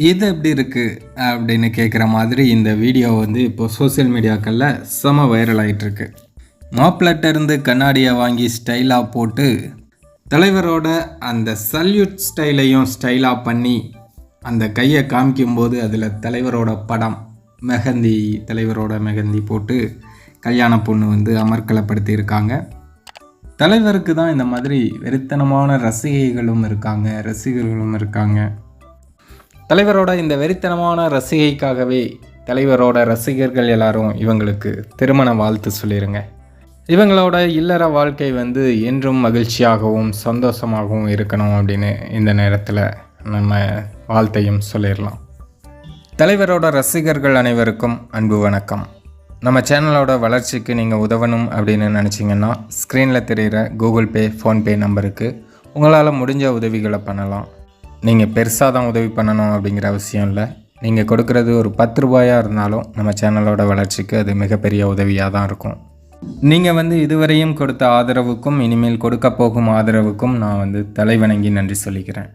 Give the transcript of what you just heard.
இது எப்படி இருக்குது அப்படின்னு கேட்குற மாதிரி இந்த வீடியோ வந்து இப்போ சோசியல் மீடியாக்களில் செம வைரல் ஆகிட்டுருக்கு. மாப்பிள்ளட்டிருந்து கண்ணாடியை வாங்கி ஸ்டைலாக போட்டு தலைவரோட அந்த சல்யூட் ஸ்டைலையும் ஸ்டைலாக பண்ணி அந்த கையை காமிக்கும்போது அதில் தலைவரோட படம் தலைவரோட மெஹந்தி போட்டு கல்யாண பொண்ணு வந்து அமர்க்கலப்படுத்தியிருக்காங்க. தலைவருக்கு தான் இந்த மாதிரி வெறித்தனமான ரசிகர்களும் இருக்காங்க. தலைவரோட இந்த வெறித்தனமான ரசிகைக்காகவே தலைவரோட ரசிகர்கள் எல்லாரும் இவங்களுக்கு திருமண வாழ்த்து சொல்லிடுங்க. இவங்களோட இல்லற வாழ்க்கை வந்து என்றும் மகிழ்ச்சியாகவும் சந்தோஷமாகவும் இருக்கணும் அப்படின்னு இந்த நேரத்தில் நம்ம வாழ்த்தையும் சொல்லிடலாம். தலைவரோட ரசிகர்கள் அனைவருக்கும் அன்பு வணக்கம். நம்ம சேனலோட வளர்ச்சிக்கு நீங்கள் உதவணும் அப்படின்னு நினச்சிங்கன்னா ஸ்க்ரீனில் தெரிகிற கூகுள் பே, ஃபோன்பே நம்பருக்கு உங்களால் முடிஞ்ச உதவிகளை பண்ணலாம். நீங்கள் பெருசாக தான் உதவி பண்ணணும் அப்படிங்கிற அவசியம் இல்லை. நீங்கள் கொடுக்குறது ஒரு 10 ரூபாயாக இருந்தாலும் நம்ம சேனலோட வளர்ச்சிக்கு அது மிகப்பெரிய உதவியாக தான் இருக்கும். நீங்கள் வந்து இதுவரையும் கொடுத்த ஆதரவுக்கும் இனிமேல் கொடுக்க போகும் ஆதரவுக்கும் நான் வந்து தலைவணங்கி நன்றி சொல்லிக்கிறேன்.